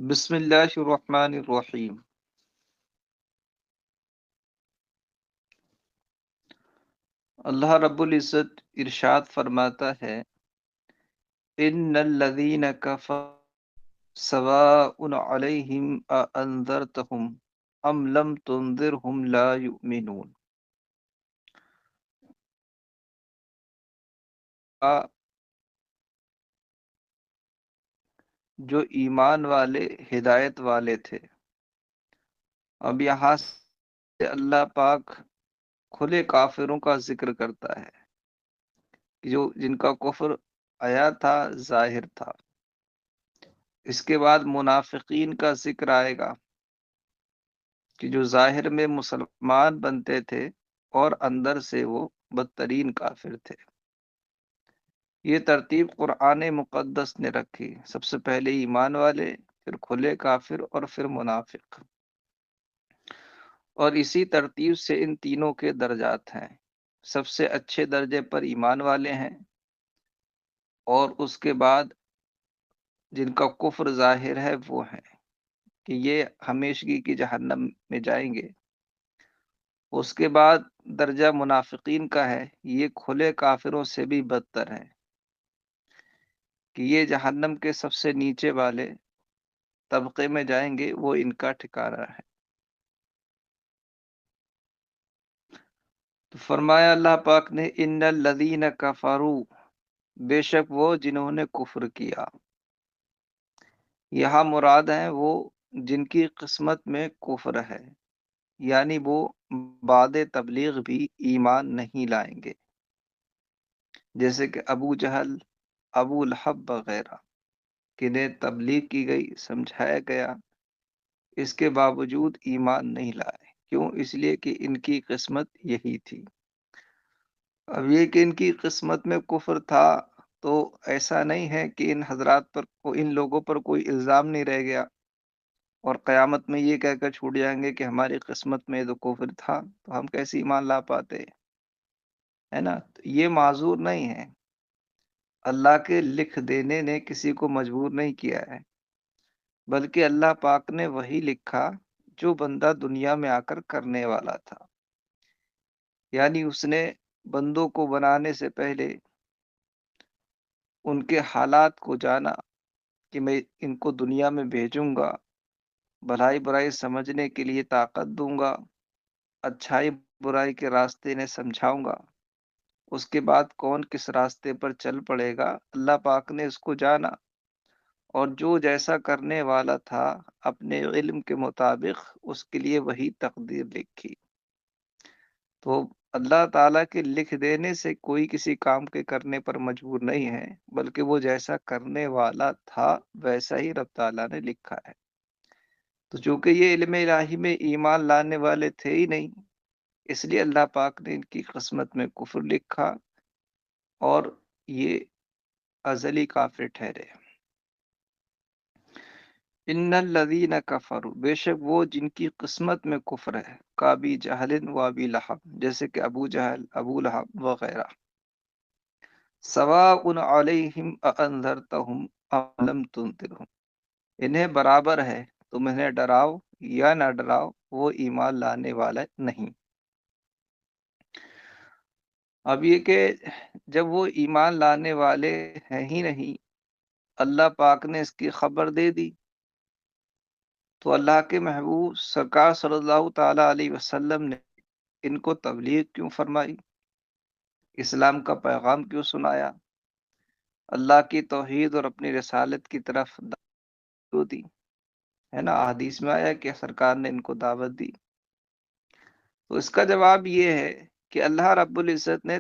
بسم اللہ الرحمن الرحیم۔ اللہ رب العزت ارشاد فرماتا ہے، ان الذین کفروا سواء علیہم اانذرتہم ام لم تنذرہم لا یؤمنون۔ جو ایمان والے ہدایت والے تھے، اب یہاں سے اللہ پاک کھلے کافروں کا ذکر کرتا ہے کہ جن کا کفر آیا تھا، ظاہر تھا۔ اس کے بعد منافقین کا ذکر آئے گا کہ جو ظاہر میں مسلمان بنتے تھے اور اندر سے وہ بدترین کافر تھے۔ یہ ترتیب قرآن مقدس نے رکھی، سب سے پہلے ایمان والے، پھر کھلے کافر اور پھر منافق، اور اسی ترتیب سے ان تینوں کے درجات ہیں۔ سب سے اچھے درجے پر ایمان والے ہیں، اور اس کے بعد جن کا کفر ظاہر ہے وہ ہیں کہ یہ ہمیشگی کی جہنم میں جائیں گے۔ اس کے بعد درجہ منافقین کا ہے، یہ کھلے کافروں سے بھی بدتر ہے کہ یہ جہنم کے سب سے نیچے والے طبقے میں جائیں گے، وہ ان کا ٹھکانہ ہے۔ تو فرمایا اللہ پاک نے، ان الذین کفروا، بے شک وہ جنہوں نے کفر کیا۔ یہاں مراد ہیں وہ جن کی قسمت میں کفر ہے، یعنی وہ بعد تبلیغ بھی ایمان نہیں لائیں گے، جیسے کہ ابو جہل، ابو لہب وغیرہ، کنہیں تبلیغ کی گئی، سمجھایا گیا، اس کے باوجود ایمان نہیں لائے۔ کیوں؟ اس لیے کہ ان کی قسمت یہی تھی۔ اب یہ کہ ان کی قسمت میں کفر تھا، تو ایسا نہیں ہے کہ ان حضرات پر، ان لوگوں پر کوئی الزام نہیں رہ گیا اور قیامت میں یہ کہہ کر چھوٹ جائیں گے کہ ہماری قسمت میں تو کفر تھا، تو ہم کیسے ایمان لا پاتے، ہے نا؟ تو یہ معذور نہیں ہے۔ اللہ کے لکھ دینے نے کسی کو مجبور نہیں کیا ہے، بلکہ اللہ پاک نے وہی لکھا جو بندہ دنیا میں آ کر کرنے والا تھا۔ یعنی اس نے بندوں کو بنانے سے پہلے ان کے حالات کو جانا کہ میں ان کو دنیا میں بھیجوں گا، بھلائی برائی سمجھنے کے لیے طاقت دوں گا، اچھائی برائی کے راستے نے سمجھاؤں گا، اس کے بعد کون کس راستے پر چل پڑے گا، اللہ پاک نے اس کو جانا، اور جو جیسا کرنے والا تھا اپنے علم کے مطابق اس کے لیے وہی تقدیر لکھی۔ تو اللہ تعالیٰ کے لکھ دینے سے کوئی کسی کام کے کرنے پر مجبور نہیں ہے، بلکہ وہ جیسا کرنے والا تھا ویسا ہی رب تعالیٰ نے لکھا ہے۔ تو چونکہ یہ علم الہی میں ایمان لانے والے تھے ہی نہیں، اس لیے اللہ پاک نے ان کی قسمت میں کفر لکھا، اور یہ ازلی کافر ٹھہرے۔ ان الذین کفروا، بے شک وہ جن کی قسمت میں کفر ہے، کابی جہل و ابی لہب، جیسے کہ ابو جہل، ابو لہب وغیرہ، سواء علیہم اانذرتہم ام لم تنذرہم، انہیں برابر ہے تم انہیں ڈراؤ یا نہ ڈراؤ، وہ ایمان لانے والا نہیں۔ اب یہ کہ جب وہ ایمان لانے والے ہیں ہی نہیں، اللہ پاک نے اس کی خبر دے دی، تو اللہ کے محبوب سرکار صلی اللہ تعالی علیہ وسلم نے ان کو تبلیغ کیوں فرمائی، اسلام کا پیغام کیوں سنایا، اللہ کی توحید اور اپنی رسالت کی طرف دعوت دی، ہے نا؟ حدیث میں آیا کہ سرکار نے ان کو دعوت دی۔ تو اس کا جواب یہ ہے کہ اللہ رب العزت نے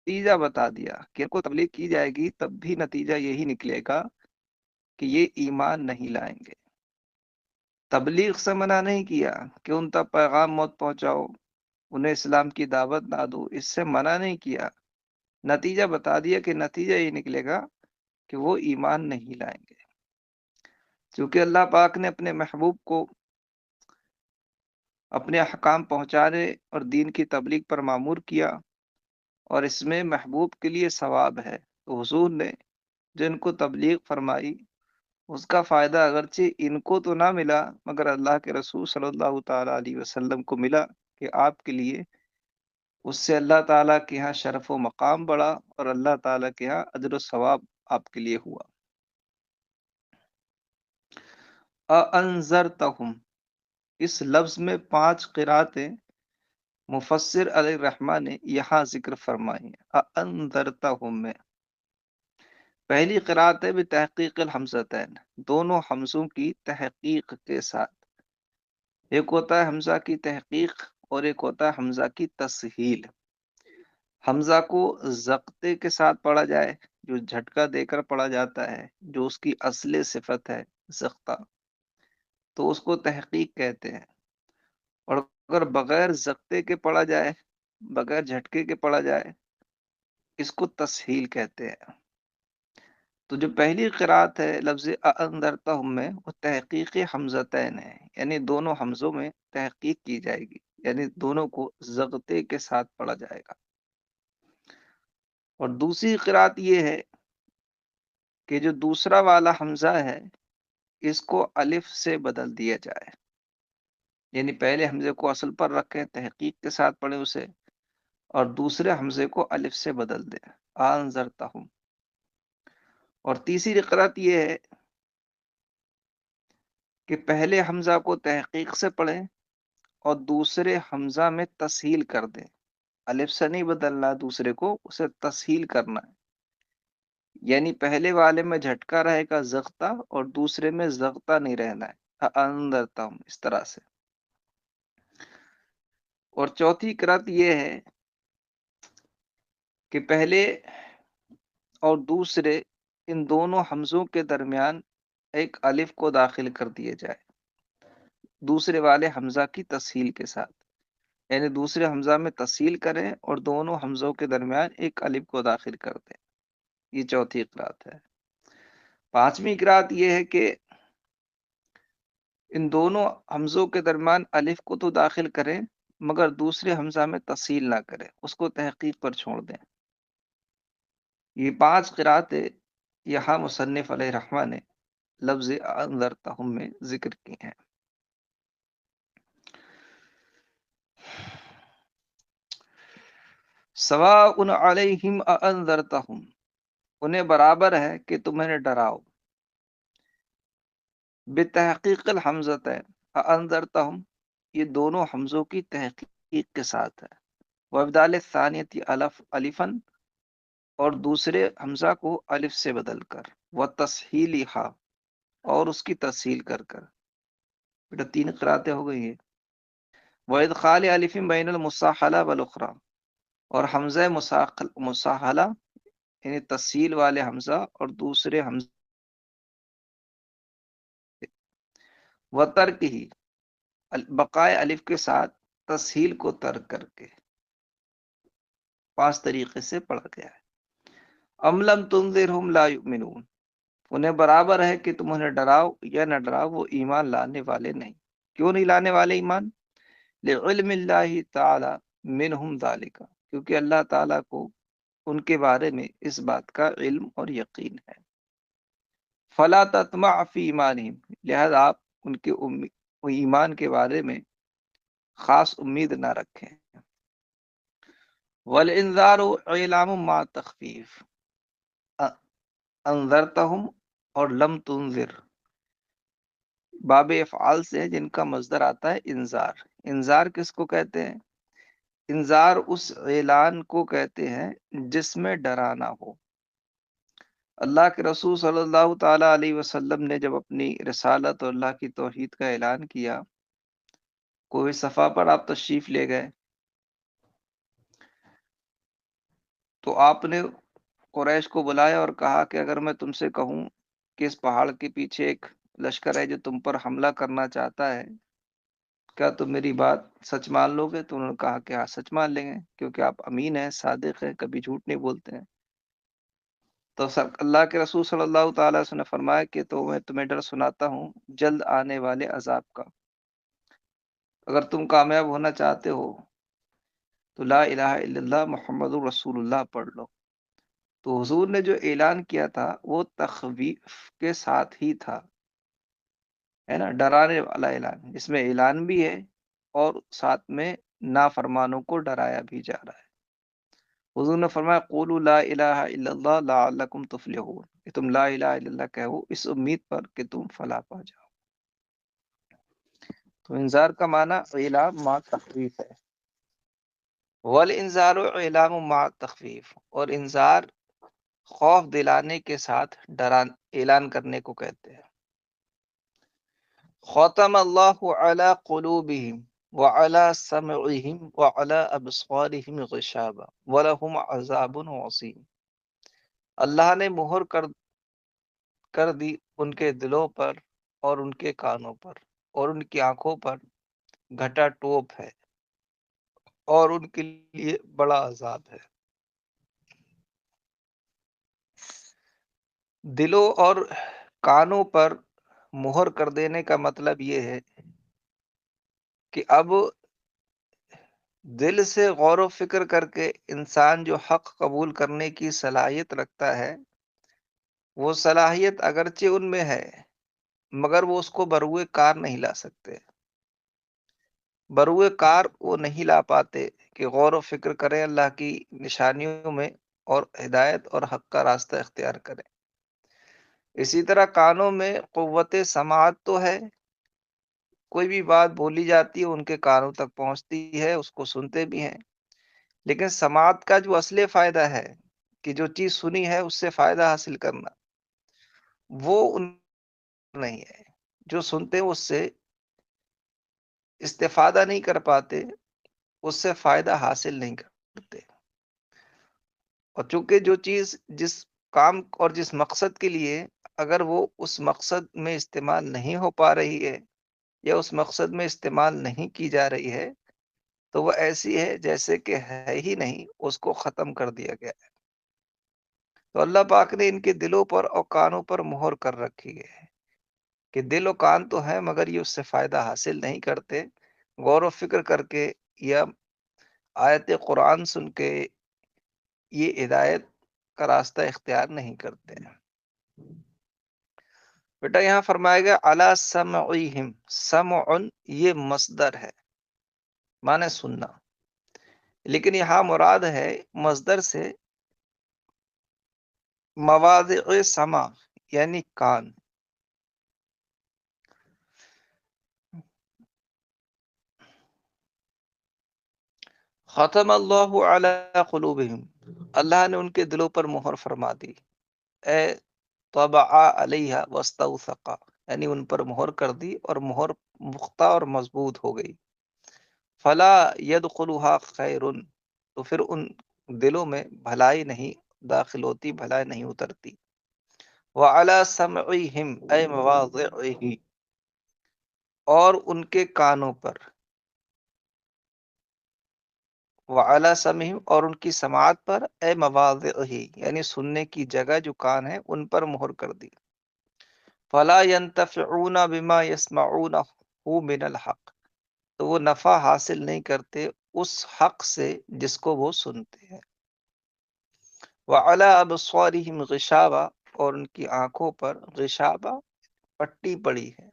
نتیجہ بتا دیا کہ ان کو تبلیغ کی جائے گی، تب بھی نتیجہ یہی نکلے گا کہ یہ ایمان نہیں لائیں گے۔ تبلیغ سے منع نہیں کیا کہ ان تک پیغام موت پہنچاؤ، انہیں اسلام کی دعوت نہ دو، اس سے منع نہیں کیا، نتیجہ بتا دیا کہ نتیجہ یہ نکلے گا کہ وہ ایمان نہیں لائیں گے۔ چونکہ اللہ پاک نے اپنے محبوب کو اپنے احکام پہنچانے اور دین کی تبلیغ پر مامور کیا، اور اس میں محبوب کے لیے ثواب ہے، تو حضور نے جن کو تبلیغ فرمائی اس کا فائدہ اگرچہ ان کو تو نہ ملا مگر اللہ کے رسول صلی اللہ تعالیٰ علیہ وسلم کو ملا، کہ آپ کے لیے اس سے اللہ تعالیٰ کے ہاں شرف و مقام بڑھا اور اللہ تعالیٰ کے ہاں اجر و ثواب آپ کے لیے ہوا۔ اَأَنذَرْتَهُمْ، اس لفظ میں 5 قراتیں مفسر علیہ الرحمٰن نے یہاں ذکر فرمائی ہیں۔ اَأَنذَرْتَهُمْ میں پہلی قرات ہے بتحقیق الحمزتین، دونوں حمزوں کی تحقیق کے ساتھ۔ ایک ہوتا ہے حمزہ کی تحقیق اور ایک ہوتا ہے حمزہ کی تسہیل۔ حمزہ کو ضبطے کے ساتھ پڑھا جائے، جو جھٹکا دے کر پڑھا جاتا ہے، جو اس کی اصل صفت ہے ضبطہ، تو اس کو تحقیق کہتے ہیں۔ اور اگر بغیر ضبطے کے پڑھا جائے، بغیر جھٹکے کے پڑھا جائے، اس کو تسہیل کہتے ہیں۔ تو جو پہلی قرات ہے لفظ اَأَنذَرْتَهُمْ میں، وہ تحقیق حمزتین ہے، یعنی دونوں حمزوں میں تحقیق کی جائے گی، یعنی دونوں کو ضبطے کے ساتھ پڑھا جائے گا۔ اور دوسری قرات یہ ہے کہ جو دوسرا والا حمزہ ہے اس کو الف سے بدل دیا جائے، یعنی پہلے حمزے کو اصل پر رکھیں، تحقیق کے ساتھ پڑھیں اسے، اور دوسرے حمزے کو الف سے بدل دیں، انذرتہم۔ اور تیسری قرات یہ ہے کہ پہلے حمزہ کو تحقیق سے پڑھیں اور دوسرے حمزہ میں تسہیل کر دیں، الف سے نہیں بدلنا، دوسرے کو اسے تسہیل کرنا ہے، یعنی پہلے والے میں جھٹکا رہے گا زغتہ اور دوسرے میں زغتہ نہیں رہنا ہے، اندرتم، اس طرح سے۔ اور چوتھی قرات یہ ہے کہ پہلے اور دوسرے ان دونوں حمزوں کے درمیان ایک الف کو داخل کر دیا جائے دوسرے والے حمزہ کی تسہیل کے ساتھ، یعنی دوسرے حمزہ میں تسہیل کریں اور دونوں حمزوں کے درمیان ایک الف کو داخل کر دیں۔ یہ چوتھی قرات ہے۔ پانچویں قرات یہ ہے کہ ان دونوں حمزوں کے درمیان الف کو تو داخل کریں مگر دوسرے حمزہ میں تسہیل نہ کریں، اس کو تحقیق پر چھوڑ دیں۔ یہ 5 قراتیں یہاں مصنف علیہ الرحمٰ نے لفظ انذرتہم میں ذکر کی ہیں۔ سواء علیہم اانذرتہم، انہیں برابر ہے کہ تم انہیں ڈراؤ، بتحقیق الحمزتین، اانذرتہم یہ دونوں حمزوں کی تحقیق کے ساتھ ہے، وابدال الثانیۃ الفن، اور دوسرے حمزہ کو الف سے بدل کر، وتسہیلھا اور اس کی تسہیل کر کر۔ بیٹا 3 قراتیں ہو گئی ہیں۔ وادخال الف بین المصاحلہ والاخری، اور حمزہ مصاحلہ یعنی تسہیل والے حمزہ اور دوسرے حمزہ، وترک ہی بقائے الف کے ساتھ تسہیل کو ترک کر کے، 5 طریقے سے پڑھا گیا ہے۔ ام لم تنذرہم لا یؤمنون، انہیں برابر ہے کہ تم انہیں ڈراؤ یا نہ ڈراؤ، وہ ایمان لانے والے نہیں۔ کیوں نہیں لانے والے ایمان؟ لعلم اللہ تعالی منہم ذالک، کیونکہ اللہ تعالیٰ کو ان کے بارے میں اس بات کا علم اور یقین ہے۔ فلا تطمع فی ایمانہم، لہذا آپ ان کے ایمان کے بارے میں خاص امید نہ رکھیں۔ والانذار اعلام ما تخفیف، انذرتہم اور لم تنذر باب افعال سے ہیں جن کا مصدر آتا ہے انذار۔ انذار کس کو کہتے ہیں؟ انذار اس اعلان کو کہتے ہیں جس میں ڈرانا ہو۔ اللہ کے رسول صلی اللہ تعالیٰ علیہ وسلم نے جب اپنی رسالت اور اللہ کی توحید کا اعلان کیا، کوئی صفا پر آپ تشریف لے گئے تو آپ نے قریش کو بلایا اور کہا کہ اگر میں تم سے کہوں کہ اس پہاڑ کے پیچھے ایک لشکر ہے جو تم پر حملہ کرنا چاہتا ہے، کیا تم میری بات سچ مان لو گے؟ تو انہوں نے کہا کہ ہاں سچ مان لیں گے، کیونکہ آپ امین ہیں، صادق ہیں، کبھی جھوٹ نہیں بولتے ہیں۔ تو اللہ کے رسول صلی اللہ تعالیٰ نے فرمایا کہ تو میں تمہیں ڈر سناتا ہوں جلد آنے والے عذاب کا، اگر تم کامیاب ہونا چاہتے ہو تو لا الہ الا اللہ محمد رسول اللہ پڑھ لو۔ تو حضور نے جو اعلان کیا تھا وہ تخویف کے ساتھ ہی تھا، ہے نا، ڈرانے والا اعلان، جس میں اعلان بھی ہے اور ساتھ میں نافرمانوں کو ڈرایا بھی جا رہا ہے۔ حضور نے فرمایا قولوا لا الہ الا اللہ لعلکم تفلحون، کہ تم لا الہ الا اللہ کہو اس امید پر کہ تم فلاح پا جاؤ۔ تو انذار کا معنی اعلام مع تخویف ہے، والانذار اعلام مع تخویف، اور انذار خوف دلانے کے ساتھ اعلان کرنے کو کہتے ہیں۔ ختم اللہ علی قلوبہم وعلی سمعہم وعلی ابصارہم غشاوہ ولہم عذاب عظیم، اللہ نے مہر کر دی ان کے دلوں پر اور ان کے کانوں پر اور ان کی آنکھوں پر گھٹا ٹوپ ہے اور ان کے لیے بڑا عذاب ہے۔ دلوں اور کانوں پر مہر کر دینے کا مطلب یہ ہے کہ اب دل سے غور و فکر کر کے انسان جو حق قبول کرنے کی صلاحیت رکھتا ہے، وہ صلاحیت اگرچہ ان میں ہے مگر وہ اس کو بروئے کار نہیں لا سکتے، بروئے کار وہ نہیں لا پاتے کہ غور و فکر کریں اللہ کی نشانیوں میں اور ہدایت اور حق کا راستہ اختیار کریں۔ اسی طرح کانوں میں قوت سماعت تو ہے، کوئی بھی بات بولی جاتی ہے ان کے کانوں تک پہنچتی ہے، اس کو سنتے بھی ہیں، لیکن سماعت کا جو اصل فائدہ ہے کہ جو چیز سنی ہے اس سے فائدہ حاصل کرنا، وہ ان نہیں ہے۔ جو سنتے ہیں اس سے استفادہ نہیں کر پاتے، اس سے فائدہ حاصل نہیں کرتے، اور چونکہ جو چیز جس کام اور جس مقصد کے لیے اگر وہ اس مقصد میں استعمال نہیں ہو پا رہی ہے یا اس مقصد میں استعمال نہیں کی جا رہی ہے تو وہ ایسی ہے جیسے کہ ہے ہی نہیں، اس کو ختم کر دیا گیا ہے۔ تو اللہ پاک نے ان کے دلوں پر اور کانوں پر مہر کر رکھی ہے کہ دل و کان تو ہیں مگر یہ اس سے فائدہ حاصل نہیں کرتے، غور و فکر کر کے یا آیت قرآن سن کے یہ ہدایت کا راستہ اختیار نہیں کرتے۔ بیٹا یہاں فرمایا گیا علی سمعہم، سمع یہ مصدر ہے، معنی سننا، لیکن یہاں مراد ہے مصدر سے مواضع سمع یعنی کان۔ ختم اللہ علی قلوبہم، اللہ نے ان کے دلوں پر مہر فرما دی، اے طبع علیہا واستوثقا، یعنی ان پر مہر کر دی اور مہر پختہ اور مضبوط ہو گئی۔ فلا يدخلها خیر، تو پھر ان دلوں میں بھلائی نہیں داخل ہوتی، بھلائی نہیں اترتی۔ وعلی سمعہم اے مواضعہ، اور ان کے کانوں پر، وعلی سمعہم اور ان کی سماعت پر، اے مواضعہ یعنی سننے کی جگہ جو کان ہے ان پر مہر کر دی۔ فلا ينتفعون بما يسمعونه من الحق، تو وہ نفع حاصل نہیں کرتے اس حق سے جس کو وہ سنتے ہیں۔ وعلی ابصارہم غشاوہ، اور ان کی آنکھوں پر غشاوہ پٹی پڑی ہے۔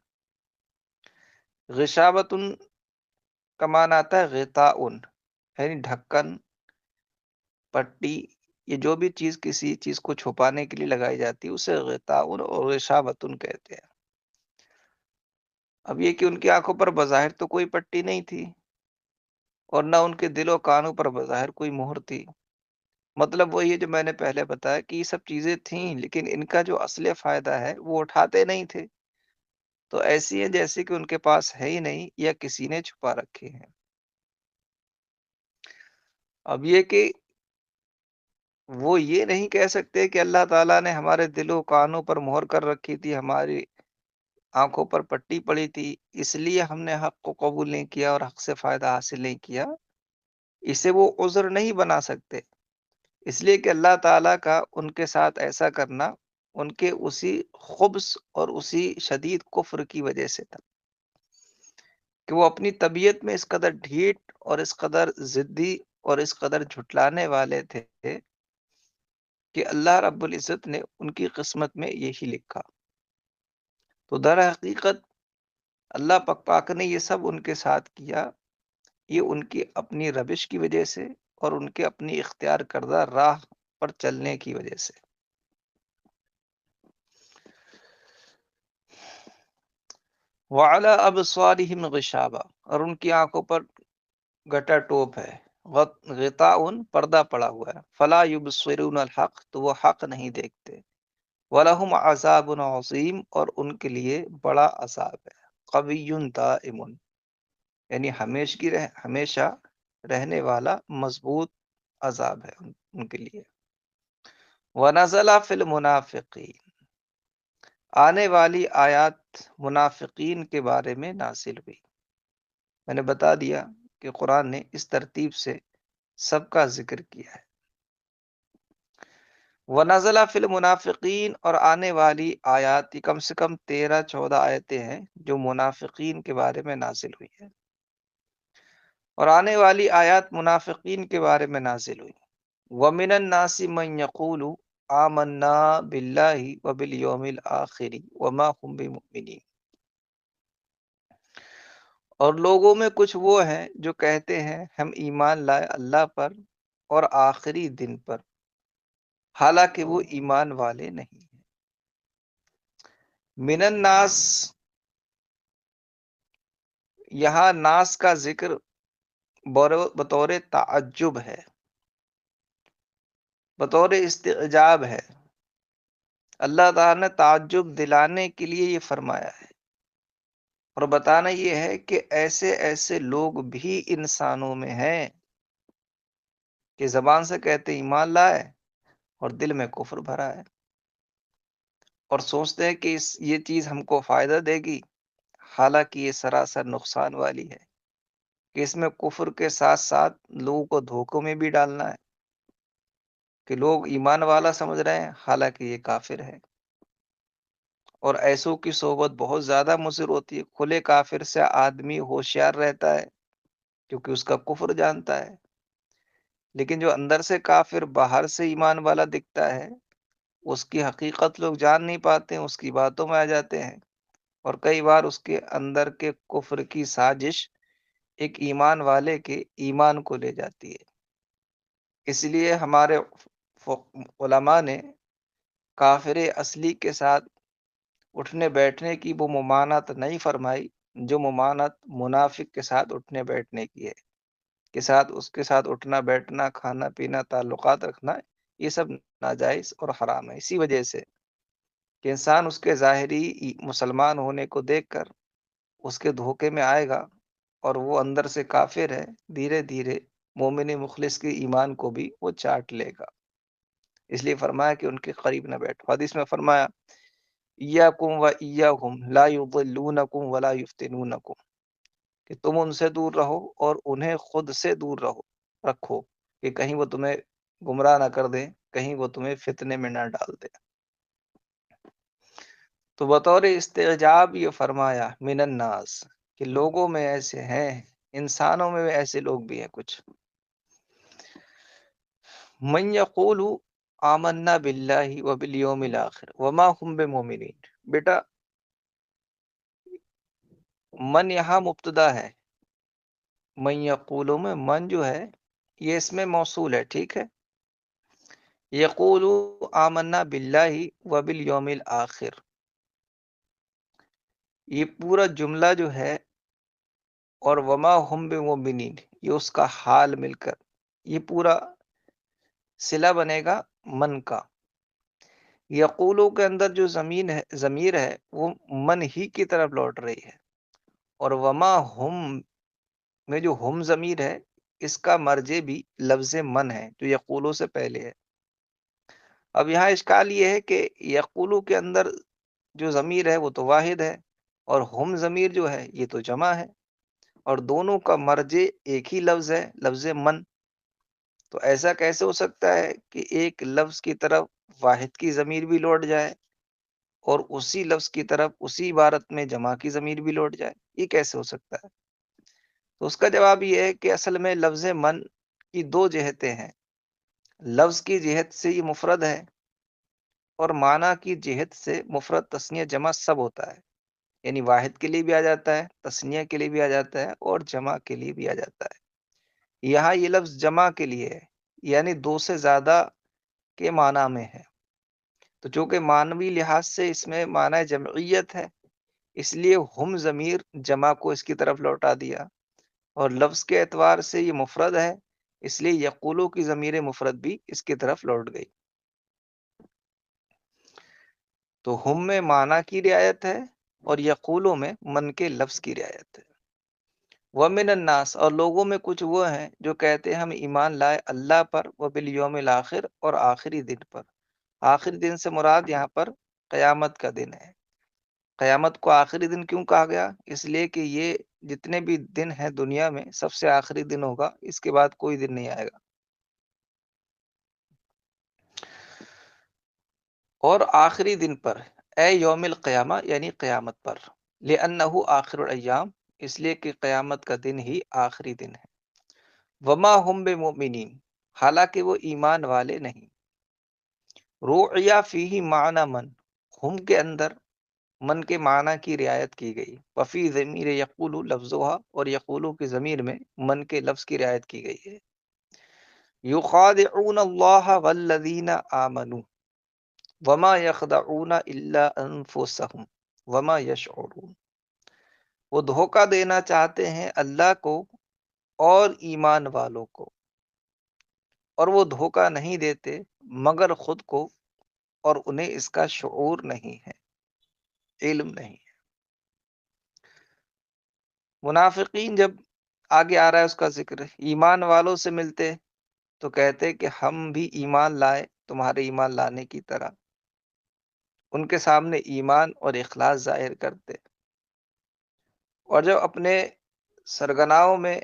غشاوۃ کا معنی آتا ہے غطاء، یعنی ڈھکن، پٹی، یہ جو بھی چیز کسی چیز کو چھپانے کے لیے لگائی جاتی ہے اسے غطاء اور غشاوۃ کہتے ہیں۔ اب یہ کہ ان کی آنکھوں پر بظاہر تو کوئی پٹی نہیں تھی اور نہ ان کے دل و کانوں پر بظاہر کوئی مہر تھی، مطلب وہی ہے جو میں نے پہلے بتایا کہ یہ سب چیزیں تھیں لیکن ان کا جو اصل فائدہ ہے وہ اٹھاتے نہیں تھے، تو ایسی ہیں جیسے کہ ان کے پاس ہے ہی نہیں یا کسی نے چھپا رکھے ہیں۔ اب یہ کہ وہ یہ نہیں کہہ سکتے کہ اللہ تعالیٰ نے ہمارے دل و کانوں پر مہر کر رکھی تھی، ہماری آنکھوں پر پٹی پڑی تھی، اس لیے ہم نے حق کو قبول نہیں کیا اور حق سے فائدہ حاصل نہیں کیا، اسے وہ عذر نہیں بنا سکتے، اس لیے کہ اللہ تعالیٰ کا ان کے ساتھ ایسا کرنا ان کے اسی خبث اور اسی شدید کفر کی وجہ سے تھا کہ وہ اپنی طبیعت میں اس قدر ڈھیٹ اور اس قدر ضدی اور اس قدر جھٹلانے والے تھے کہ اللہ رب العزت نے ان کی قسمت میں یہی لکھا. تو در حقیقت اللہ پاک نے یہ سب ان کے ساتھ کیا، یہ ان کی اپنی روش کی وجہ سے اور ان کے اپنی اختیار کردہ راہ پر چلنے کی وجہ سے. وعلی ابصارہم غشاوہ، اور ان کی آنکھوں پر گٹا ٹوپ ہے، غطاء پردہ پڑا ہوا ہے، فلا یبصرون الحق، تو وہ حق نہیں دیکھتے، وَلَهُمْ عَذَابٌ عَظِيمٌ، اور ان کے لیے بڑا عذاب ہے، قوی دائم، یعنی ہمیشہ رہنے والا مضبوط عذاب ہے ان کے لیے. وَنَزَلَ فِي الْمُنَافِقِينَ، آنے والی آیات منافقین کے بارے میں نازل ہوئی. میں نے بتا دیا کہ قرآن نے اس ترتیب سے سب کا ذکر کیا ہے. وَنَزَلَ فِي الْمُنَافِقِينَ، اور آنے والی آیات کم سے کم 13-14 آیتیں ہیں جو منافقین کے بارے میں نازل ہوئی ہیں، اور آنے والی آیات منافقین کے بارے میں نازل ہوئی. وَمِنَ النَّاسِ مَن يَقُولُ آمَنَّا بِاللَّهِ وَبِالْيَوْمِ الْآخِرِ وَمَا هُمْ بِمُؤْمِنِينَ، اور لوگوں میں کچھ وہ ہیں جو کہتے ہیں ہم ایمان لائے اللہ پر اور آخری دن پر، حالانکہ وہ ایمان والے نہیں ہیں. من الناس، یہاں ناس کا ذکر بطور تعجب ہے، بطور استعجاب ہے. اللہ تعالیٰ نے تعجب دلانے کے لیے یہ فرمایا ہے، اور بتانا یہ ہے کہ ایسے ایسے لوگ بھی انسانوں میں ہیں کہ زبان سے کہتے ایمان لائے اور دل میں کفر بھرا ہے، اور سوچتے ہیں کہ یہ چیز ہم کو فائدہ دے گی، حالانکہ یہ سراسر نقصان والی ہے، کہ اس میں کفر کے ساتھ ساتھ لوگوں کو دھوکوں میں بھی ڈالنا ہے، کہ لوگ ایمان والا سمجھ رہے ہیں حالانکہ یہ کافر ہے. اور ایسوں کی صحبت بہت زیادہ مضر ہوتی ہے. کھلے کافر سے آدمی ہوشیار رہتا ہے کیونکہ اس کا کفر جانتا ہے، لیکن جو اندر سے کافر باہر سے ایمان والا دکھتا ہے، اس کی حقیقت لوگ جان نہیں پاتے ہیں، اس کی باتوں میں آ جاتے ہیں، اور کئی بار اس کے اندر کے کفر کی سازش ایک ایمان والے کے ایمان کو لے جاتی ہے. اس لیے ہمارے علماء نے کافر اصلی کے ساتھ اٹھنے بیٹھنے کی وہ ممانعت نہیں فرمائی جو ممانعت منافق کے ساتھ اٹھنے بیٹھنے کی ہے، اس کے ساتھ اٹھنا بیٹھنا، کھانا پینا، تعلقات رکھنا، یہ سب ناجائز اور حرام ہے. اسی وجہ سے کہ انسان اس کے ظاہری مسلمان ہونے کو دیکھ کر اس کے دھوکے میں آئے گا، اور وہ اندر سے کافر ہے، دھیرے دھیرے مومن مخلص کے ایمان کو بھی وہ چاٹ لے گا. اس لیے فرمایا کہ ان کے قریب نہ بیٹھو. حدیث میں فرمایا ایاکم و ایاہم لا یضلونکم ولا یفتنونکم، کہ تم ان سے دور رہو اور انہیں خود سے دور رکھو، کہ کہیں وہ تمہیں گمراہ نہ کر دیں، کہیں وہ تمہیں فتنے میں نہ ڈال دیں. تو بطور استعجاب یہ فرمایا من الناس، کہ لوگوں میں ایسے ہیں، انسانوں میں ایسے لوگ بھی ہیں کچھ. من یقول آمنا باللہ وبالیوم الاخر وما هم بمؤمنین. بیٹا من یہاں مبتدا ہے، من یقولوں میں من جو ہے یہ اس میں موصول ہے، ٹھیک ہے. یقول آمنا باللہ وبالیوم الاخر، یہ پورا جملہ جو ہے، اور وما ہم بمؤمنین یہ اس کا حال مل کر یہ پورا صلہ بنے گا من کا. یقولوں کے اندر جو ضمیر ہے وہ من ہی کی طرف لوٹ رہی ہے، اور وما ہم میں جو ہم ضمیر ہے اس کا مرجع بھی لفظ من ہے جو یقولوں سے پہلے ہے. اب یہاں اشکال یہ ہے کہ یقولوں کے اندر جو ضمیر ہے وہ تو واحد ہے، اور ہم ضمیر جو ہے یہ تو جمع ہے، اور دونوں کا مرجع ایک ہی لفظ ہے، لفظ من. تو ایسا کیسے ہو سکتا ہے کہ ایک لفظ کی طرف واحد کی ضمیر بھی لوٹ جائے اور اسی لفظ کی طرف اسی عبارت میں جمع کی ضمیر بھی لوٹ جائے؟ یہ کیسے ہو سکتا ہے؟ تو اس کا جواب یہ ہے کہ اصل میں لفظ من کی دو جہتیں ہیں. لفظ کی جہت سے یہ مفرد ہے، اور معنی کی جہت سے مفرد تثنیہ جمع سب ہوتا ہے، یعنی واحد کے لیے بھی آ جاتا ہے، تثنیہ کے لیے بھی آ جاتا ہے، اور جمع کے لیے بھی آ جاتا ہے۔ یہاں یہ لفظ جمع کے لیے ہے، یعنی دو سے زیادہ کے معنی میں ہے، تو چونکہ معنوی لحاظ سے اس میں معنی جمعیت ہے، اس لیے ہم ضمیر جمع کو اس کی طرف لوٹا دیا، اور لفظ کے اعتبار سے یہ مفرد ہے، اس لیے یقولو کی ضمیر مفرد بھی اس کی طرف لوٹ گئی۔ تو ہم میں معنی کی رعایت ہے، اور یقولو میں من کے لفظ کی رعایت ہے۔ وَمِنَ النَّاسِ، اور لوگوں میں کچھ وہ ہیں جو کہتے ہیں ہم ایمان لائے اللہ پر، وبالیوم الاخر، اور آخری دن پر۔ آخری دن سے مراد یہاں پر قیامت کا دن ہے۔ قیامت کو آخری دن کیوں کہا گیا؟ اس لیے کہ یہ جتنے بھی دن ہیں دنیا میں سب سے آخری دن ہوگا، اس کے بعد کوئی دن نہیں آئے گا۔ اور آخری دن پر، اے یوم القیامہ، یعنی قیامت پر، لأنہ آخر الایام، اس لیے کہ قیامت کا دن ہی آخری دن ہے۔ وما ہم بمؤمنین، حالانکہ وہ ایمان والے نہیں۔ روعیا فیہ معنی من، ہم کے اندر من کے معنی کی رعایت کی گئی۔ وفی ضمیر یقول لفظها، اور یقولو کی ضمیر میں من کے لفظ کی رعایت کی گئی ہے۔ یخادعون اللہ والذین آمنوا وما یخدعون الا انفسهم وما یشعرون، وہ دھوکہ دینا چاہتے ہیں اللہ کو اور ایمان والوں کو، اور وہ دھوکہ نہیں دیتے مگر خود کو، اور انہیں اس کا شعور نہیں ہے، علم نہیں ہے۔ منافقین جب آگے آ رہا ہے اس کا ذکر، ایمان والوں سے ملتے تو کہتے کہ ہم بھی ایمان لائے تمہارے ایمان لانے کی طرح، ان کے سامنے ایمان اور اخلاص ظاہر کرتے، اور جب اپنے سرگناؤں میں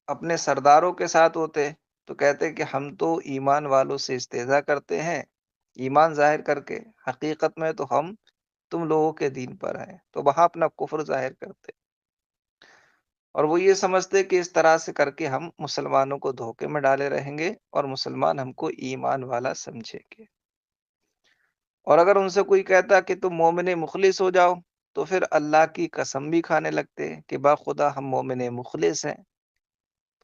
اپنے سرداروں کے ساتھ ہوتے تو کہتے کہ ہم تو ایمان والوں سے استہزاء کرتے ہیں ایمان ظاہر کر کے، حقیقت میں تو ہم تم لوگوں کے دین پر ہیں، تو وہاں اپنا کفر ظاہر کرتے، اور وہ یہ سمجھتے کہ اس طرح سے کر کے ہم مسلمانوں کو دھوکے میں ڈالے رہیں گے اور مسلمان ہم کو ایمان والا سمجھیں گے۔ اور اگر ان سے کوئی کہتا کہ تم مومن مخلص ہو جاؤ تو پھر اللہ کی قسم بھی کھانے لگتے کہ با خدا ہم مومن مخلص ہیں۔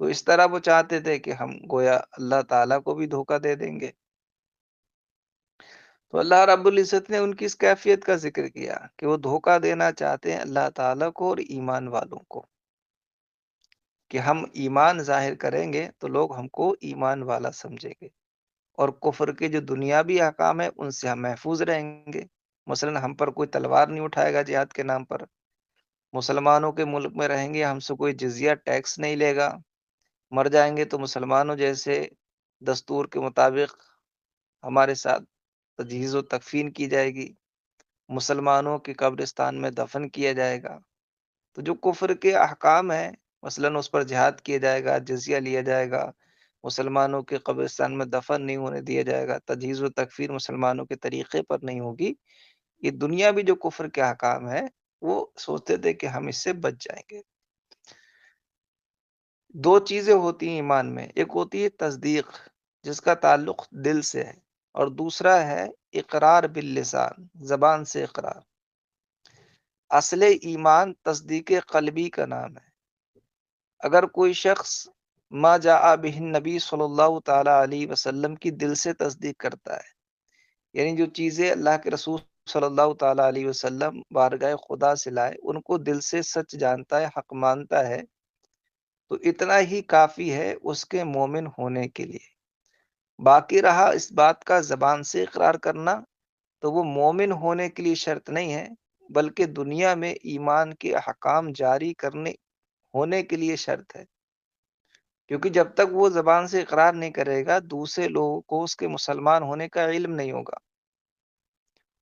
تو اس طرح وہ چاہتے تھے کہ ہم گویا اللہ تعالیٰ کو بھی دھوکہ دے دیں گے۔ تو اللہ رب العزت نے ان کی اس کیفیت کا ذکر کیا کہ وہ دھوکہ دینا چاہتے ہیں اللہ تعالیٰ کو اور ایمان والوں کو، کہ ہم ایمان ظاہر کریں گے تو لوگ ہم کو ایمان والا سمجھیں گے، اور کفر کے جو دنیاوی احکام ہیں ان سے ہم محفوظ رہیں گے۔ مثلا ہم پر کوئی تلوار نہیں اٹھائے گا جہاد کے نام پر، مسلمانوں کے ملک میں رہیں گے، ہم سے کوئی جزیہ ٹیکس نہیں لے گا، مر جائیں گے تو مسلمانوں جیسے دستور کے مطابق ہمارے ساتھ تجہیز و تکفین کی جائے گی، مسلمانوں کے قبرستان میں دفن کیا جائے گا۔ تو جو کفر کے احکام ہیں، مثلا اس پر جہاد کیا جائے گا، جزیہ لیا جائے گا، مسلمانوں کے قبرستان میں دفن نہیں ہونے دیا جائے گا، تجہیز و تکفیر مسلمانوں کے طریقے پر نہیں ہوگی، یہ دنیا بھی جو کفر کے احکام ہے وہ سوچتے تھے کہ ہم اس سے بچ جائیں گے۔ دو چیزیں ہوتی ہیں ایمان میں، ایک ہوتی ہے تصدیق جس کا تعلق دل سے ہے، اور دوسرا ہے اقرار باللسان، زبان سے اقرار۔ اصل ایمان تصدیق قلبی کا نام ہے۔ اگر کوئی شخص ما جاء بہ النبی صلی اللہ تعالی علیہ وسلم کی دل سے تصدیق کرتا ہے، یعنی جو چیزیں اللہ کے رسول صلی اللہ تعالی علیہ وسلم بارگاہ خدا سے لائے ان کو دل سے سچ جانتا ہے، حق مانتا ہے، تو اتنا ہی کافی ہے اس کے مومن ہونے کے لیے۔ باقی رہا اس بات کا زبان سے اقرار کرنا، تو وہ مومن ہونے کے لیے شرط نہیں ہے، بلکہ دنیا میں ایمان کے احکام جاری کرنے ہونے کے لیے شرط ہے، کیونکہ جب تک وہ زبان سے اقرار نہیں کرے گا دوسرے لوگوں کو اس کے مسلمان ہونے کا علم نہیں ہوگا،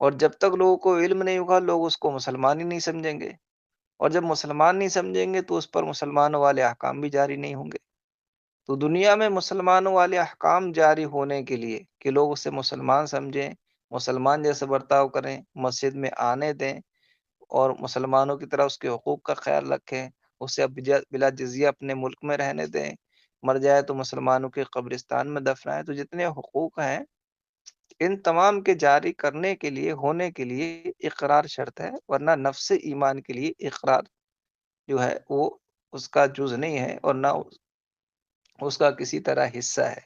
اور جب تک لوگوں کو علم نہیں ہوگا لوگ اس کو مسلمان ہی نہیں سمجھیں گے، اور جب مسلمان نہیں سمجھیں گے تو اس پر مسلمانوں والے احکام بھی جاری نہیں ہوں گے۔ تو دنیا میں مسلمانوں والے احکام جاری ہونے کے لیے کہ لوگ اسے مسلمان سمجھیں، مسلمان جیسے برتاؤ کریں، مسجد میں آنے دیں، اور مسلمانوں کی طرح اس کے حقوق کا خیال رکھیں، اسے بلا جزیہ اپنے ملک میں رہنے دیں، مر جائے تو مسلمانوں کے قبرستان میں دفنائے. تو جتنے حقوق ہیں ان تمام کے جاری کرنے کے لیے ہونے کے لیے اقرار شرط ہے، ورنہ نفس ایمان کے لیے اقرار جو ہے وہ اس کا جز نہیں ہے اور نہ اس کا کسی طرح حصہ ہے،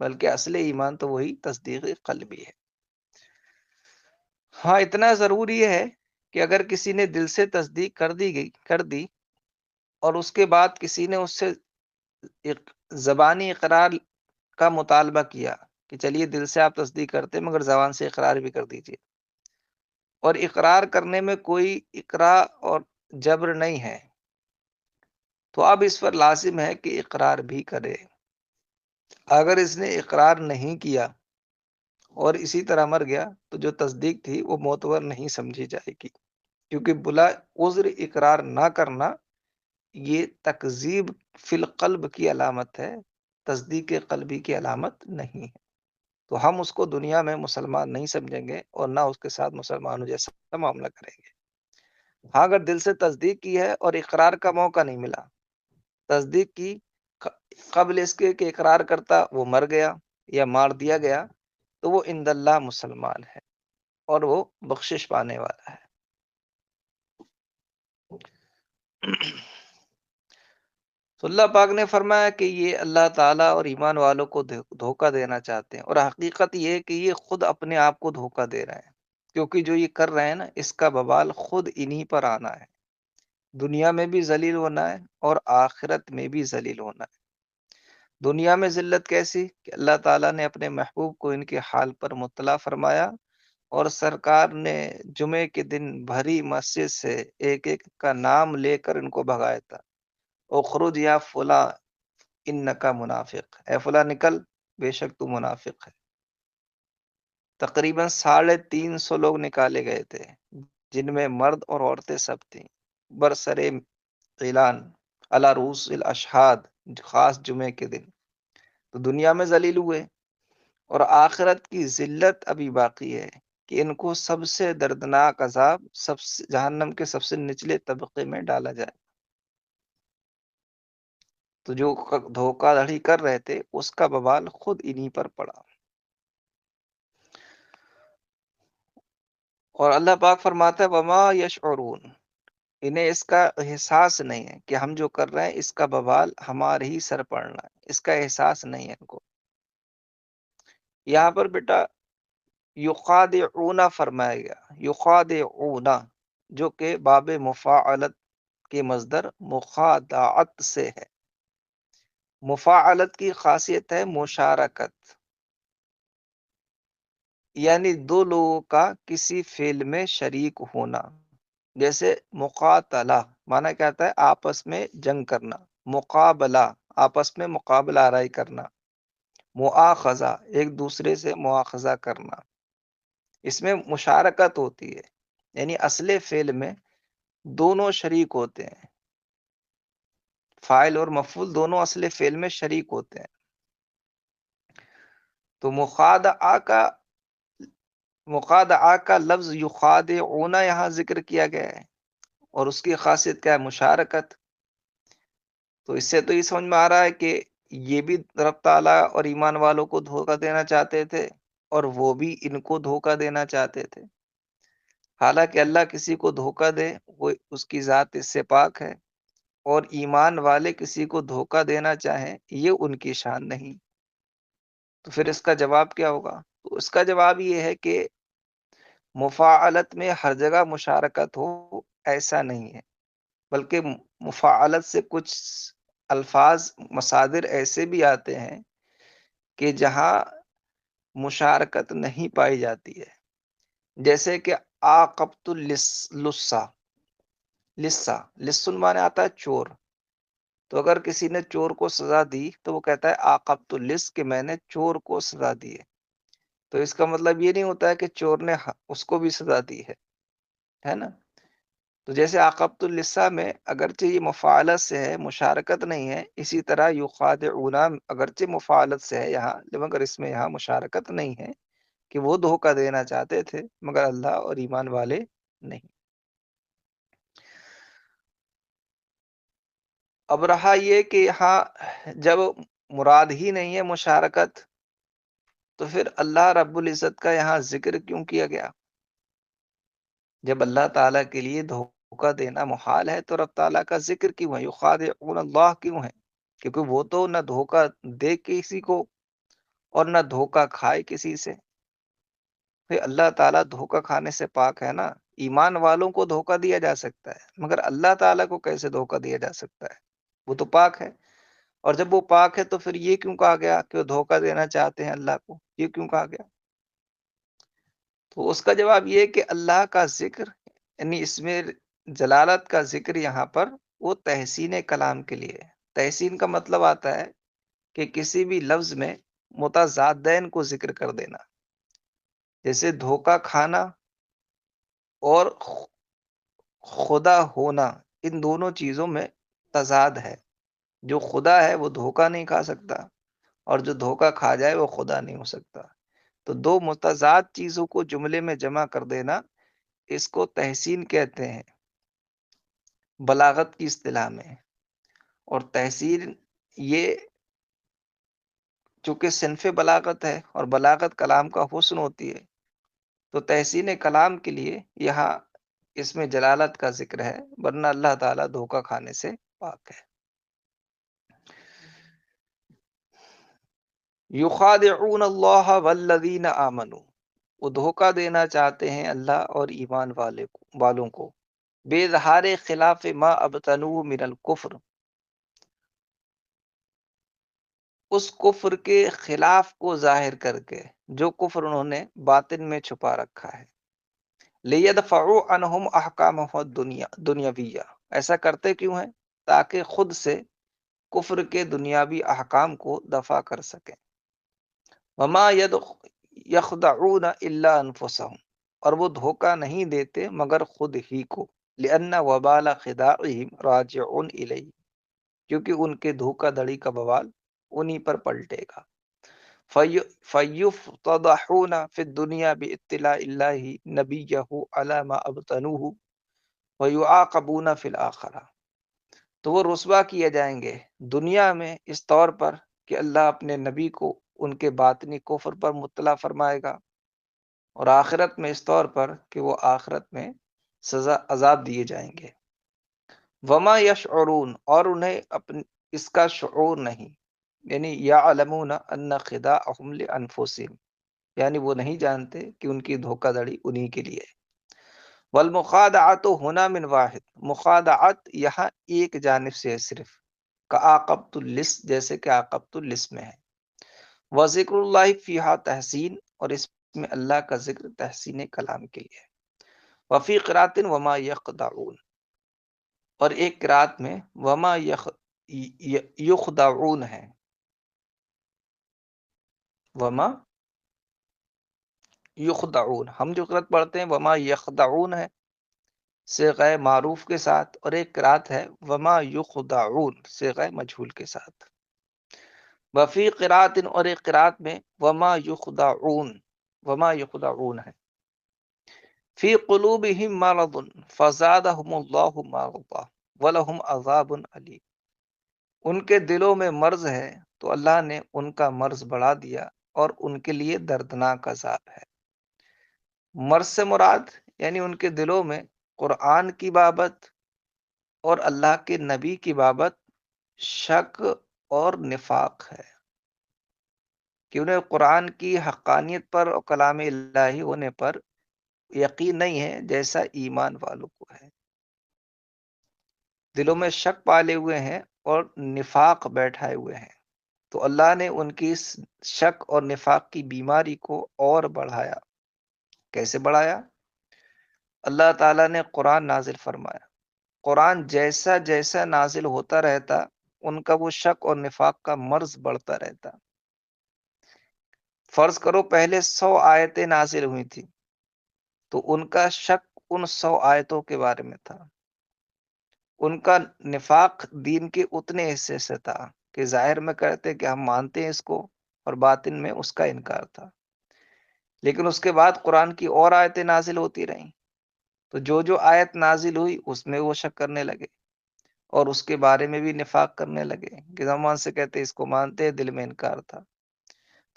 بلکہ اصل ایمان تو وہی تصدیق قلبی ہے. ہاں اتنا ضروری ہے کہ اگر کسی نے دل سے تصدیق کر دی اور اس کے بعد کسی نے اس سے زبانی اقرار کا مطالبہ کیا کہ چلیے دل سے آپ تصدیق کرتے مگر زبان سے اقرار بھی کر دیجیے، اور اقرار کرنے میں کوئی اقرا اور جبر نہیں ہے، تو اب اس پر لازم ہے کہ اقرار بھی کرے. اگر اس نے اقرار نہیں کیا اور اسی طرح مر گیا تو جو تصدیق تھی وہ معتبر نہیں سمجھی جائے گی، کیونکہ بلا عذر اقرار نہ کرنا یہ تکذیب فی القلب کی علامت ہے، تصدیق قلبی کی علامت نہیں ہے. تو ہم اس کو دنیا میں مسلمان نہیں سمجھیں گے اور نہ اس کے ساتھ مسلمانوں جیسا معاملہ کریں گے. ہاں اگر دل سے تصدیق کی ہے اور اقرار کا موقع نہیں ملا، تصدیق کی قبل اس کے کہ اقرار کرتا وہ مر گیا یا مار دیا گیا، تو وہ عند اللہ مسلمان ہے اور وہ بخشش پانے والا ہے. تو اللہ پاک نے فرمایا کہ یہ اللہ تعالیٰ اور ایمان والوں کو دھوکہ دینا چاہتے ہیں، اور حقیقت یہ ہے کہ یہ خود اپنے آپ کو دھوکہ دے رہے ہیں، کیونکہ جو یہ کر رہے ہیں نا اس کا بوال خود انہی پر آنا ہے. دنیا میں بھی ذلیل ہونا ہے اور آخرت میں بھی ذلیل ہونا ہے. دنیا میں ذلت کیسی کہ اللہ تعالیٰ نے اپنے محبوب کو ان کے حال پر مطلع فرمایا، اور سرکار نے جمعے کے دن بھری مسجد سے ایک ایک کا نام لے کر ان کو بھگایا تھا. اخرج یا فلاں انکا منافق، اے فلاں نکل بے شک تو منافق ہے. تقریباً 350 لوگ نکالے گئے تھے، جن میں مرد اور عورتیں سب تھیں، برسر اعلان علی رؤوس الاشہاد، خاص جمعے کے دن. تو دنیا میں ذلیل ہوئے اور آخرت کی ذلت ابھی باقی ہے کہ ان کو سب سے دردناک عذاب جہنم کے سب سے نچلے طبقے میں ڈالا جائے. تو جو دھوکہ دھڑی کر رہے تھے اس کا بوال خود انہی پر پڑا. اور اللہ پاک فرماتا ہے وما یشعرون، انہیں اس کا احساس نہیں ہے کہ ہم جو کر رہے ہیں اس کا بوال ہمارے ہی سر پڑنا ہے، اس کا احساس نہیں ہے ان کو. یہاں پر بیٹا یخادعون فرمایا گیا، یخادعون جو کہ باب مفاعلت کے مصدر مخادعت سے ہے. مفاعلت کی خاصیت ہے مشارکت، یعنی دو لوگوں کا کسی فعل میں شریک ہونا. جیسے مقاتلہ مانا کیا ہے آپس میں جنگ کرنا، مقابلہ آپس میں مقابلہ آرائی کرنا، مؤاخذہ ایک دوسرے سے مؤاخذہ کرنا. اس میں مشارکت ہوتی ہے، یعنی اصل فعل میں دونوں شریک ہوتے ہیں، فاعل اور مفعول دونوں اصل فعل میں شریک ہوتے ہیں. تو مخادعہ کا لفظ یخادعون یہاں ذکر کیا گیا ہے، اور اس کی خاصیت کیا ہے مشارکت. تو اس سے تو یہ سمجھ میں آ رہا ہے کہ یہ بھی رب تعالیٰ اور ایمان والوں کو دھوکہ دینا چاہتے تھے اور وہ بھی ان کو دھوکہ دینا چاہتے تھے. حالانکہ اللہ کسی کو دھوکہ دے وہ اس کی ذات اس سے پاک ہے، اور ایمان والے کسی کو دھوکہ دینا چاہیں یہ ان کی شان نہیں. تو پھر اس کا جواب کیا ہوگا؟ تو اس کا جواب یہ ہے کہ مفاعلت میں ہر جگہ مشارکت ہو ایسا نہیں ہے، بلکہ مفاعلت سے کچھ الفاظ مصادر ایسے بھی آتے ہیں کہ جہاں مشارکت نہیں پائی جاتی ہے. جیسے کہ عاقبت لسا، لسن مانے آتا ہے چور. تو اگر کسی نے چور کو سزا دی تو وہ کہتا ہے عاقبت لس کہ میں نے چور کو سزا دی ہے. تو اس کا مطلب یہ نہیں ہوتا ہے کہ چور نے اس کو بھی سزا دی ہے نا. تو جیسے عاقبت اللسہ میں اگرچہ یہ مفاعلت سے ہے مشارکت نہیں ہے، اسی طرح یخادعون اگرچہ مفاعلت سے ہے یہاں مگر اس میں یہاں مشارکت نہیں ہے کہ وہ دھوکہ دینا چاہتے تھے مگر اللہ اور ایمان والے نہیں. اب رہا یہ کہ یہاں جب مراد ہی نہیں ہے مشارکت، تو پھر اللہ رب العزت کا یہاں ذکر کیوں کیا گیا؟ جب اللہ تعالیٰ کے لیے دھوکہ دینا محال ہے تو رب تعالیٰ کا ذکر کیوں ہے؟ یخادعون اللہ کیوں ہے؟ کیونکہ وہ تو نہ دھوکہ دے کسی کو اور نہ دھوکہ کھائے کسی سے۔ پھر اللہ تعالیٰ دھوکہ کھانے سے پاک ہے نا۔ ایمان والوں کو دھوکہ دیا جا سکتا ہے، مگر اللہ تعالیٰ کو کیسے دھوکہ دیا جا سکتا ہے؟ وہ تو پاک ہے۔ اور جب وہ پاک ہے تو پھر یہ کیوں کہا گیا کہ وہ دھوکہ دینا چاہتے ہیں اللہ کو؟ یہ کیوں کہا گیا؟ تو اس کا جواب یہ کہ اللہ کا ذکر، یعنی اس میں جلالت کا ذکر یہاں پر وہ تحسین کلام کے لیے ہے۔ تحسین کا مطلب آتا ہے کہ کسی بھی لفظ میں متضادین کو ذکر کر دینا، جیسے دھوکہ کھانا اور خدا ہونا، ان دونوں چیزوں میں تضاد ہے۔ جو خدا ہے وہ دھوکہ نہیں کھا سکتا، اور جو دھوکہ کھا جائے وہ خدا نہیں ہو سکتا۔ تو دو متضاد چیزوں کو جملے میں جمع کر دینا، اس کو تحسین کہتے ہیں بلاغت کی اصطلاح میں۔ اور تحسین یہ چونکہ صنف بلاغت ہے اور بلاغت کلام کا حسن ہوتی ہے، تو تحسین کلام کے لیے یہاں اس میں جلالت کا ذکر ہے، ورنہ اللہ تعالیٰ دھوکہ کھانے سے پاک ہے۔ یخادعون اللہ والذین آمنوا، وہ دھوکہ دینا چاہتے ہیں اللہ اور ایمان والوں کو، بے اظہار خلاف ما ابطنوا من الکفر، اس کفر کے خلاف کو ظاہر کر کے جو کفر انہوں نے باطن میں چھپا رکھا ہے۔ لیدفعوا عنہم احکامہ دنیاویہ، ایسا کرتے کیوں ہیں؟ تاکہ خود سے کفر کے دنیاوی احکام کو دفع کر سکیں۔ وما یخدعون الا انفسهم، اور وہ دھوکہ نہیں دیتے مگر خود ہی کو، لأن وبال خداعهم راجع الیہ، کیونکہ ان کے دھوکہ دڑی کا بوال انہی پر پلٹے گا۔ فیفتضحون فی الدنیا باطلاع اللہ نبیہ علی ما ابطنوہ ویعاقبون فی الآخرہ، تو وہ رسوا کیے جائیں گے دنیا میں اس طور پر کہ اللہ اپنے نبی کو ان کے باطنی کفر پر مطلع فرمائے گا، اور آخرت میں اس طور پر کہ وہ آخرت میں سزا عذاب دیے جائیں گے۔ وما یشعرون، اور انہیں اس کا شعور نہیں، یعنی یعلمون ان خداعہم لانفسہم، یعنی وہ نہیں جانتے کہ ان کی دھوکہ دڑی انہی کے لیے ہے۔ والمخادعۃ ہنا من واحد، مخادعت یہاں ایک جانب سے ہے صرف، کعاقبۃ اللص، جیسے کہ عاقبۃ اللص میں ہے۔ وذکر اللہ فیہا تحسین، اور اس میں اللہ کا ذکر تحسین کلام کے لیے ہے۔ وفی قرات وما یخدعون، اور ایک قرات میں وما یخدعون ہے، وما یخدعون، ہم جو قرات پڑھتے ہیں وما یخدعون ہے صیغہ معروف کے ساتھ، اور ایک قرات ہے وما یخدعون صیغہ مجہول کے ساتھ۔ وفی قرات، اور ایک قرات میں وما یخدعون، وما یخدعون ہے۔ فی قلوبہم مرض فزادہم اللہ مرضا ولہم عذاب علیم، ان کے دلوں میں مرض ہے تو اللہ نے ان کا مرض بڑھا دیا اور ان کے لیے دردناک عذاب ہے۔ مرض سے مراد یعنی ان کے دلوں میں قرآن کی بابت اور اللہ کے نبی کی بابت شک اور نفاق ہے، کہ انہیں قرآن کی حقانیت پر اور کلام الہی ہونے پر یقین نہیں ہے جیسا ایمان والوں کو ہے۔ دلوں میں شک پالے ہوئے ہیں اور نفاق بیٹھائے ہوئے ہیں، تو اللہ نے ان کی اس شک اور نفاق کی بیماری کو اور بڑھایا۔ کیسے بڑھایا؟ اللہ تعالیٰ نے قرآن نازل فرمایا، قرآن جیسا جیسا نازل ہوتا رہتا ان کا وہ شک اور نفاق کا مرض بڑھتا رہتا۔ فرض کرو پہلے 100 آیتیں نازل ہوئی تھی تو ان کا شک ان 100 آیتوں کے بارے میں تھا، ان کا نفاق دین کے اتنے حصے سے تھا کہ ظاہر میں کہتے کہ ہم مانتے ہیں اس کو، اور باطن میں اس کا انکار تھا۔ لیکن اس کے بعد قرآن کی اور آیتیں نازل ہوتی رہیں، تو جو آیت نازل ہوئی اس میں وہ شک کرنے لگے، اور اس کے بارے میں بھی نفاق کرنے لگے کہ زمان سے کہتے اس کو مانتے، دل میں انکار تھا۔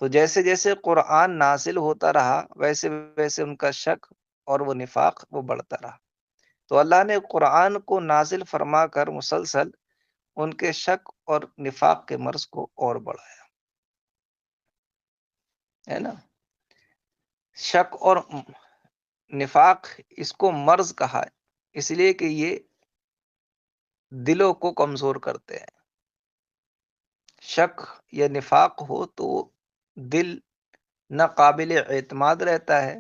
تو جیسے جیسے قرآن نازل ہوتا رہا ویسے ویسے ان کا شک اور وہ نفاق وہ بڑھتا رہا۔ تو اللہ نے قرآن کو نازل فرما کر مسلسل ان کے شک اور نفاق کے مرض کو اور بڑھایا، ہے نا۔ شک اور نفاق اس کو مرض کہا ہے، اس لیے کہ یہ دلوں کو کمزور کرتے ہیں۔ شک یا نفاق ہو تو دل نہ قابل اعتماد رہتا ہے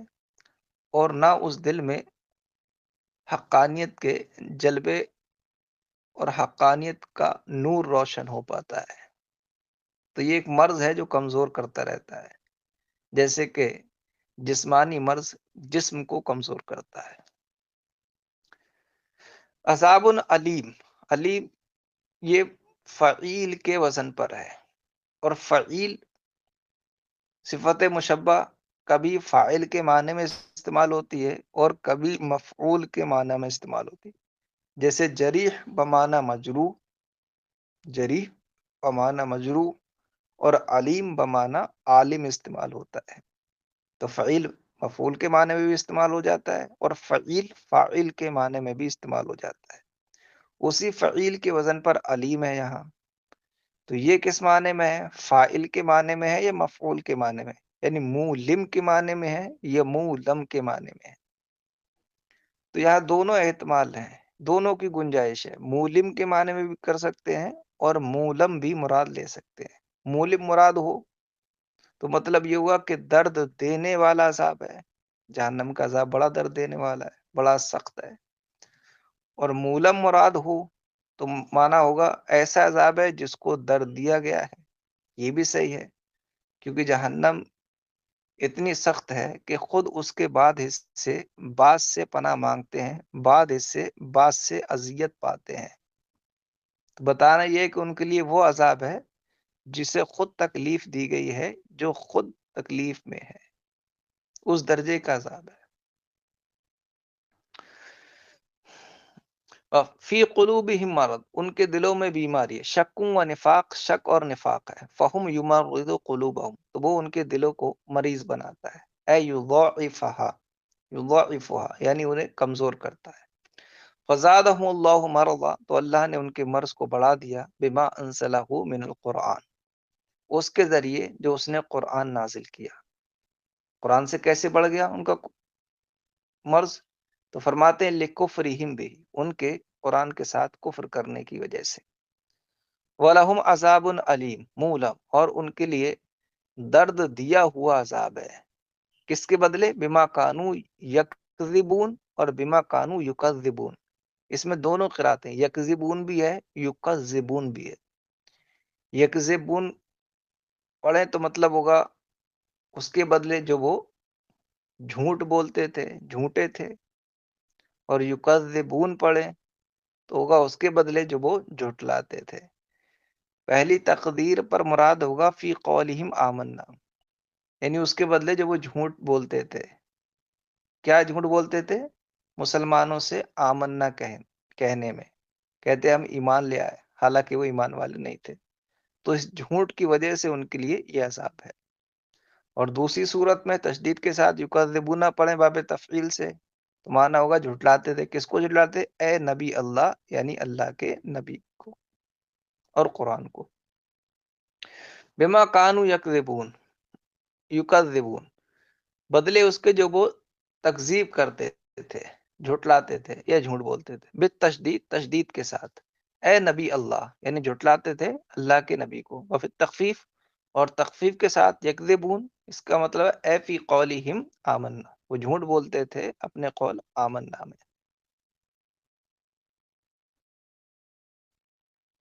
اور نہ اس دل میں حقانیت کے جلبے اور حقانیت کا نور روشن ہو پاتا ہے۔ تو یہ ایک مرض ہے جو کمزور کرتا رہتا ہے، جیسے کہ جسمانی مرض جسم کو کمزور کرتا ہے۔ عذاب علیم، علیم یہ فعیل کے وزن پر ہے، اور فعیل صفت مشبہ کبھی فاعل کے معنی میں استعمال ہوتی ہے اور کبھی مفعول کے معنی میں استعمال ہوتی ہے۔ جیسے جریح بمعنی مجروح، جریح بمعنی مجروح، اور علیم بمعنی عالم استعمال ہوتا ہے۔ تو فعیل مفعول کے معنی میں بھی استعمال ہو جاتا ہے اور فعیل فاعل کے معنی میں بھی استعمال ہو جاتا ہے۔ اسی فعیل کے وزن پر علیم ہے یہاں۔ تو یہ کس معنی میں ہے؟ فاعل کے معنی میں ہے یا مفعول کے معنی میں؟ یعنی مولم کے معنی میں ہے یا مولم کے معنی میں ہے؟ تو یہاں دونوں احتمال ہیں، دونوں کی گنجائش ہے۔ مولم کے معنی میں بھی کر سکتے ہیں اور مولم بھی مراد لے سکتے ہیں۔ مولم مراد ہو تو مطلب یہ ہوا کہ درد دینے والا عذاب ہے، جہنم کا عذاب بڑا درد دینے والا ہے، بڑا سخت ہے۔ اور مولم مراد ہو تو مانا ہوگا ایسا عذاب ہے جس کو درد دیا گیا ہے۔ یہ بھی صحیح ہے، کیونکہ جہنم اتنی سخت ہے کہ خود اس کے بعد حصے بعض سے پناہ مانگتے ہیں، بعد حصے بعض سے اذیت پاتے ہیں۔ تو بتانا یہ کہ ان کے لیے وہ عذاب ہے جسے خود تکلیف دی گئی ہے، جو خود تکلیف میں ہے، اس درجے کا عذاب ہے۔ فی قلوبہم مرض، ان کے دلوں میں بیماری ہے، شکوں و نفاق، شک اور نفاق ہے۔ فہم یمرض قلوبہم، تو وہ ان کے دلوں کو مریض بناتا ہے، اے یضاعفہا، یضاعفہا یعنی انہیں کمزور کرتا ہے۔ فزادہم اللہ مرضا، تو اللہ نے ان کے مرض کو بڑھا دیا، بما انزلہ من القرآن، اس کے ذریعے جو اس نے قرآن نازل کیا۔ قرآن سے کیسے بڑھ گیا ان کا مرض؟ تو فرماتے ہیں لکفرہم بہ، ان کے قرآن کے ساتھ کفر کرنے کی وجہ سے۔ وَلَهُمْ عَذَابٌ عَلِيمٌ مولم، اور ان کے لیے درد دیا ہوا عذاب ہے، کس کے بدلے؟ بما کانوا یکذبون اور بما کانوا یکذبون، اس میں دونوں قرأتیں ہیں، یکذبون بھی ہے یکذبون بھی ہے۔ یکذبون پڑھیں تو مطلب ہوگا اس کے بدلے جو وہ جھوٹ بولتے تھے، جھوٹے تھے، اور یکذبون پڑھیں تو ہوگا اس کے بدلے جو وہ جھٹلاتے تھے۔ پہلی تقدیر پر مراد ہوگا فی قولہم آمنا، یعنی اس کے بدلے جو وہ جھوٹ بولتے تھے۔ کیا جھوٹ بولتے تھے؟ مسلمانوں سے آمنا کہنے میں، کہتے ہم ایمان لے آئے، حالانکہ وہ ایمان والے نہیں تھے۔ تو اس جھوٹ کی وجہ سے ان کے لیے یہ عذاب ہے۔ اور دوسری صورت میں تشدید کے ساتھ یکذبون پڑھیں باب تفعیل سے تو مانا ہوگا جھٹلاتے تھے۔ کس کو جھٹلاتے؟ اے نبی اللہ، یعنی اللہ کے نبی کو اور قرآن کو۔ بما کانوا یکذبون بدلے اس کے جو وہ تکذیب کرتے تھے، جھٹلاتے تھے یا جھوٹ بولتے تھے، بالتشدید، تشدید کے ساتھ، اے نبی اللہ، یعنی جھٹلاتے تھے اللہ کے نبی کو، وفی تخفیف، اور تخفیف کے ساتھ یکذبون، اس کا مطلب ہے اے فی قولہم آمنا، وہ جھوٹ بولتے تھے اپنے قول آمنا میں۔